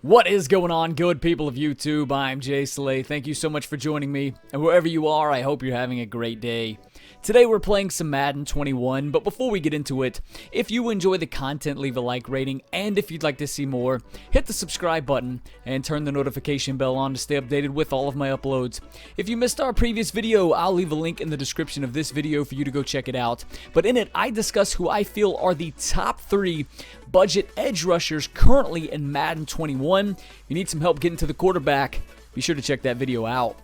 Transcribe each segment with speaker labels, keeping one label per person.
Speaker 1: What is going on, good people of YouTube? I'm ImJslay. Thank you so much for joining me, and wherever you are, I hope you're having a great day. Today we're playing some Madden 21, but before we get into it, if you enjoy the content, leave a like rating, and if you'd like to see more, hit the subscribe button and turn the notification bell on to stay updated with all of my uploads. If you missed our previous video, I'll leave a link in the description of this video for you to go check it out, but in it, I discuss who I feel are the top 3 budget edge rushers currently in Madden 21. If you need some help getting to the quarterback, be sure to check that video out.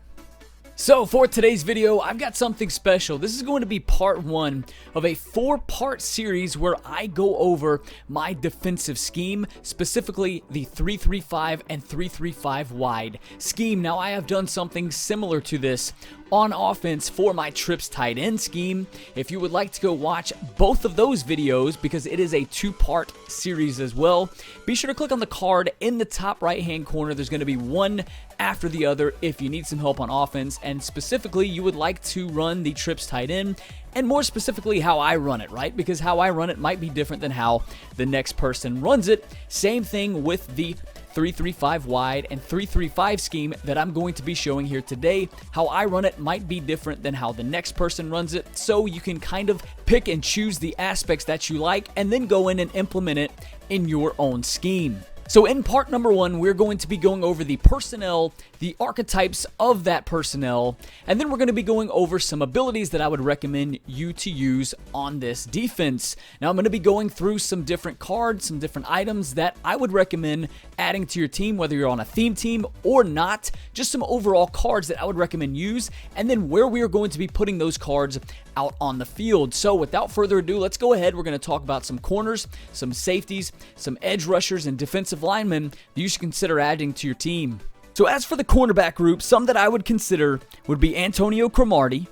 Speaker 1: So for today's video, I've got something special. This is going to be part 1 of a 4-part series where I go over my defensive scheme, specifically the 3-3-5 and 3-3-5 wide scheme. Now, I have done something similar to this on offense for my trips tight end scheme. If you would like to go watch both of those videos, because it is a 2-part series as well, be sure to click on the card in the top right hand corner. There's going to be one after the other if you need some help on offense, and specifically you would like to run the trips tight end, and more specifically how I run it, right? Because how I run it might be different than how the next person runs it. Same thing with the 3-3-5 wide and 3-3-5 scheme that I'm going to be showing here today. How I run it might be different than how the next person runs it, so you can kind of pick and choose the aspects that you like and then go in and implement it in your own scheme. So in part number 1, we're going to be going over the personnel, the archetypes of that personnel, and then we're going to be going over some abilities that I would recommend you to use on this defense. Now, I'm going to be going through some different cards, some different items that I would recommend adding to your team, whether you're on a theme team or not. Just some overall cards that I would recommend use, and then where we are going to be putting those cards out on the field. So without further ado, let's go ahead. We're going to talk about some corners, some safeties, some edge rushers, and defensive linemen that you should consider adding to your team. So as for the cornerback group, some that I would consider would be Antonio Cromartie,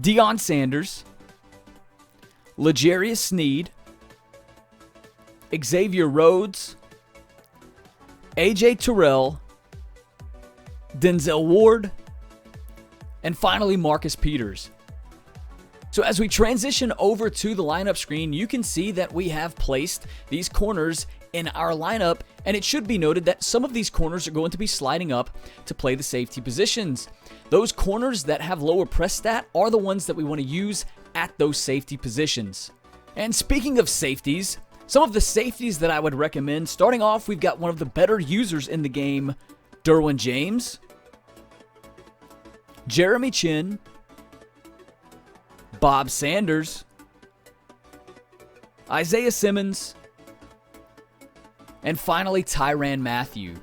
Speaker 1: Deion Sanders, L'Jarius Sneed, Xavier Rhodes, AJ Terrell, Denzel Ward, and finally Marcus Peters. So as we transition over to the lineup screen, you can see that we have placed these corners in our lineup, and it should be noted that some of these corners are going to be sliding up to play the safety positions. Those corners that have lower press stat are the ones that we want to use at those safety positions. And speaking of safeties, some of the safeties that I would recommend, starting off, we've got one of the better users in the game, Derwin James, Jeremy Chin, Bob Sanders, Isaiah Simmons, and finally Tyrann Mathieu.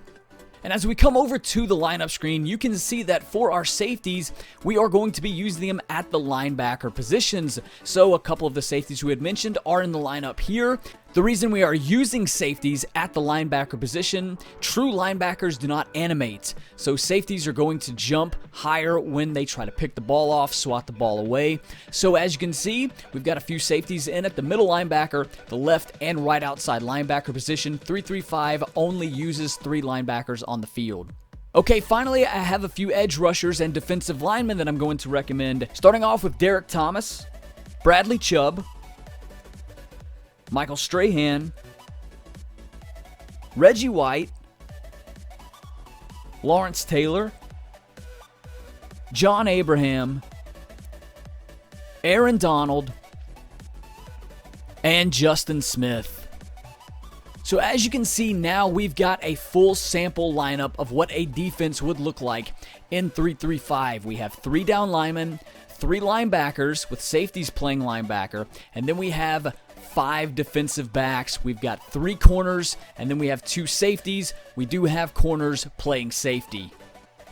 Speaker 1: And as we come over to the lineup screen, you can see that for our safeties, we are going to be using them at the linebacker positions. So a couple of the safeties we had mentioned are in the lineup here. The reason we are using safeties at the linebacker position, true linebackers do not animate. So safeties are going to jump higher when they try to pick the ball off, swat the ball away. So as you can see, we've got a few safeties in at the middle linebacker, the left and right outside linebacker position. 3-3-5 only uses 3 linebackers on the field. Okay, finally, I have a few edge rushers and defensive linemen that I'm going to recommend. Starting off with Derek Thomas, Bradley Chubb, Michael Strahan, Reggie White, Lawrence Taylor, John Abraham, Aaron Donald, and Justin Smith. So as you can see now, we've got a full sample lineup of what a defense would look like in 3-3-5. We have 3 down linemen, 3 linebackers with safeties playing linebacker, and then we have 5 defensive backs. We've got 3 corners, and then we have 2 safeties. We do have corners playing safety.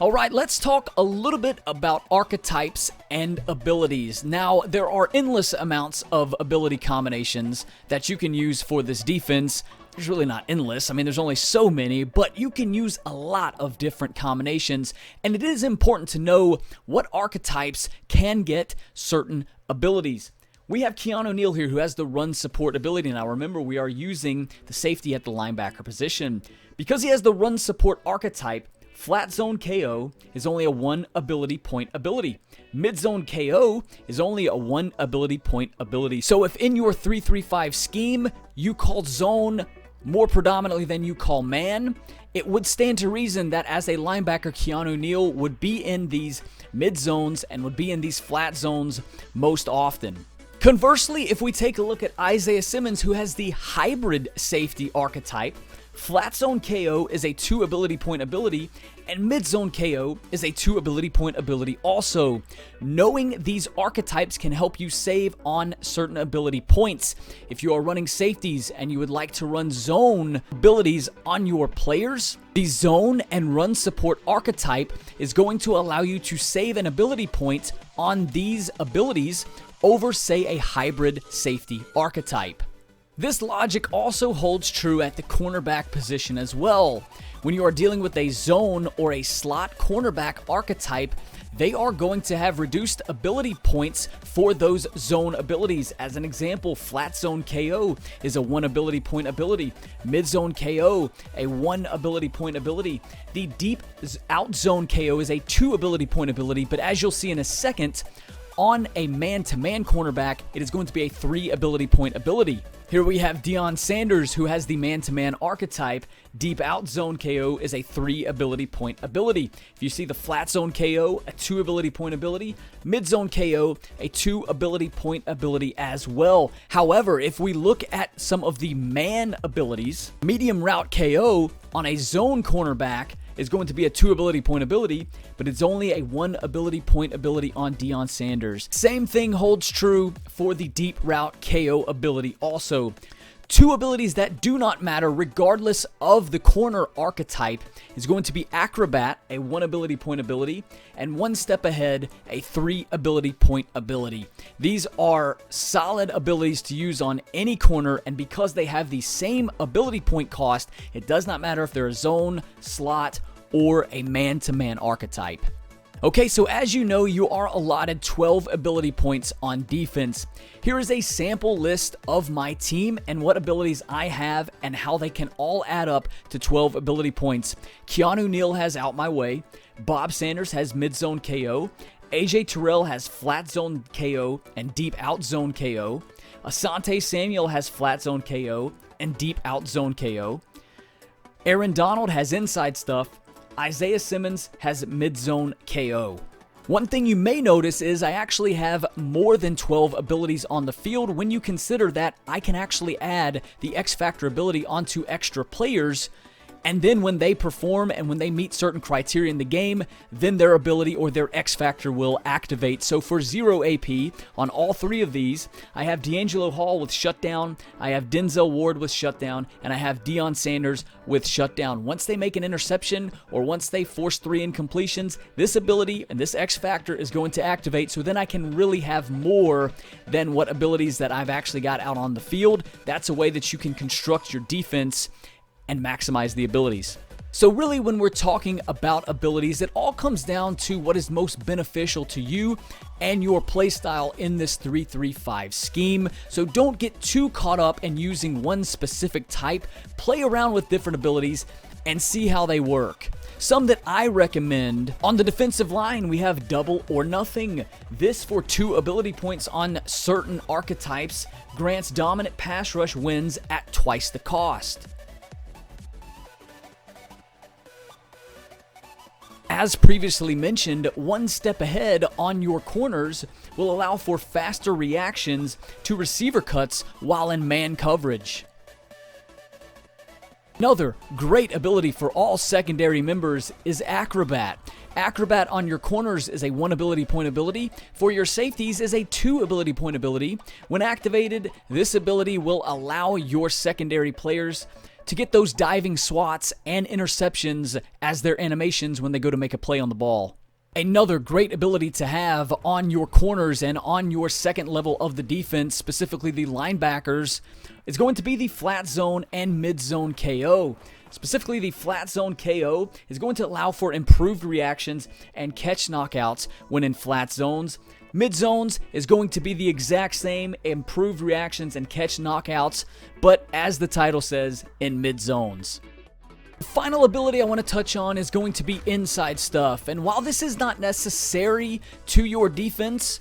Speaker 1: All right, let's talk a little bit about archetypes and abilities. Now, there are endless amounts of ability combinations that you can use for this defense. There's really not endless. I mean, there's only so many, but you can use a lot of different combinations, and it is important to know what archetypes can get certain abilities. We have Keanu Neal here who has the run support ability. Now remember, we are using the safety at the linebacker position. Because he has the run support archetype, flat zone KO is only a 1 ability point ability. Mid zone KO is only a 1 ability point ability. So if in your 3-3-5 scheme, you call zone more predominantly than you call man, it would stand to reason that as a linebacker, Keanu Neal would be in these mid zones and would be in these flat zones most often. Conversely, if we take a look at Isaiah Simmons, who has the hybrid safety archetype, flat zone KO is a 2 ability point ability, and mid zone KO is a 2 ability point ability also. Knowing these archetypes can help you save on certain ability points. If you are running safeties and you would like to run zone abilities on your players, the zone and run support archetype is going to allow you to save an ability point on these abilities over, say, a hybrid safety archetype. This logic also holds true at the cornerback position as well. When you are dealing with a zone or a slot cornerback archetype, they are going to have reduced ability points for those zone abilities. As an example, flat zone KO is a 1 ability point ability. Mid zone KO, a 1 ability point ability. The deep out zone KO is a 2 ability point ability, but as you'll see in a second, on a man-to-man cornerback, it is going to be a 3 ability point ability. Here we have Deion Sanders, who has the man-to-man archetype. Deep out zone KO is a 3 ability point ability. If you see the flat zone KO, a 2 ability point ability. Mid zone KO, a 2 ability point ability as well. However, if we look at some of the man abilities, medium route KO on a zone cornerback is going to be a 2 ability point ability, but it's only a 1 ability point ability on Deion Sanders. Same thing holds true for the deep route KO ability also. 2 abilities that do not matter regardless of the corner archetype is going to be Acrobat, a 1 ability point ability, and One Step Ahead, a 3 ability point ability. These are solid abilities to use on any corner, and because they have the same ability point cost, it does not matter if they're a zone, slot, or a man-to-man archetype. Okay, so as you know, you are allotted 12 ability points on defense. Here is a sample list of my team and what abilities I have and how they can all add up to 12 ability points. Keanu Neal has Out My Way, Bob Sanders has mid-zone KO, AJ Terrell has flat zone KO and deep out zone KO, Asante Samuel has flat zone KO and deep out zone KO, Aaron Donald has inside stuff, Isaiah Simmons has mid-zone KO. One thing you may notice is I actually have more than 12 abilities on the field when you consider that I can actually add the X Factor ability onto extra players, and then when they perform and when they meet certain criteria in the game, then their ability or their X Factor will activate. So for 0 AP on all 3 of these, I have D'Angelo Hall with Shutdown, I have Denzel Ward with Shutdown, and I have Deion Sanders with Shutdown. Once they make an interception or once they force 3 incompletions, this ability and this X Factor is going to activate, so then I can really have more than what abilities that I've actually got out on the field. That's a way that you can construct your defense and maximize the abilities. So really, when we're talking about abilities, it all comes down to what is most beneficial to you and your playstyle in this 3-3-5 scheme. So don't get too caught up in using one specific type. Play around with different abilities and see how they work. Some that I recommend: on the defensive line, we have Double or Nothing. This, for 2 ability points on certain archetypes, grants dominant pass rush wins at twice the cost. As previously mentioned, One Step Ahead on your corners will allow for faster reactions to receiver cuts while in man coverage. Another great ability for all secondary members is Acrobat. Acrobat on your corners is a 1 ability point ability. For your safeties is a 2 ability point ability. When activated, this ability will allow your secondary players to get those diving swats and interceptions as their animations when they go to make a play on the ball. Another great ability to have on your corners and on your second level of the defense, specifically the linebackers, is going to be the flat zone and mid-zone KO. Specifically, the flat zone KO is going to allow for improved reactions and catch knockouts when in flat zones. Mid zones is going to be the exact same, improved reactions and catch knockouts, but as the title says, in mid zones. The final ability I want to touch on is going to be inside stuff, and while this is not necessary to your defense,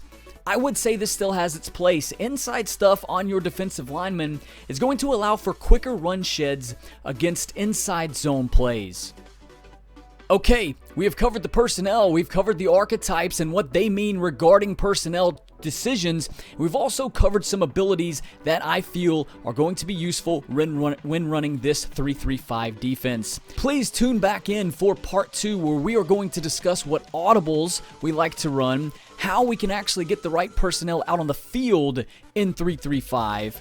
Speaker 1: I would say this still has its place. Inside stuff on your defensive lineman is going to allow for quicker run sheds against inside zone plays. Okay, we have covered the personnel, we've covered the archetypes and what they mean regarding personnel decisions. We've also covered some abilities that I feel are going to be useful when running this 3-3-5 defense. Please tune back in for part 2, where we are going to discuss what audibles we like to run, how we can actually get the right personnel out on the field in 3-3-5.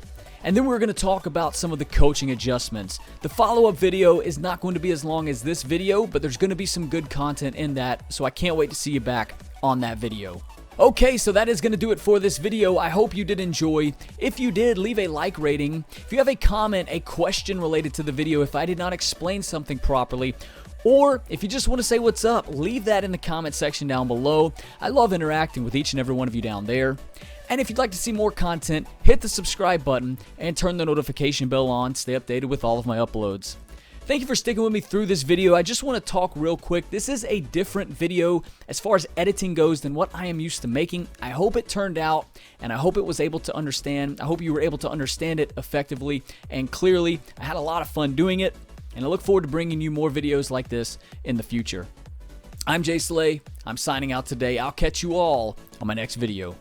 Speaker 1: And then we're going to talk about some of the coaching adjustments. The follow-up video is not going to be as long as this video, but there's going to be some good content in that, so I can't wait to see you back on that video. Okay, so that is going to do it for this video. I hope you did enjoy. If you did, leave a like rating. If you have a comment, a question related to the video, if I did not explain something properly, or if you just want to say what's up, leave that in the comment section down below. I love interacting with each and every one of you down there. And if you'd like to see more content, hit the subscribe button and turn the notification bell on to stay updated with all of my uploads. Thank you for sticking with me through this video. I just want to talk real quick. This is a different video as far as editing goes than what I am used to making. I hope it turned out, and I hope it was able to understand. I hope you were able to understand it effectively and clearly. I had a lot of fun doing it, and I look forward to bringing you more videos like this in the future. I'm ImJslay. I'm signing out today. I'll catch you all on my next video.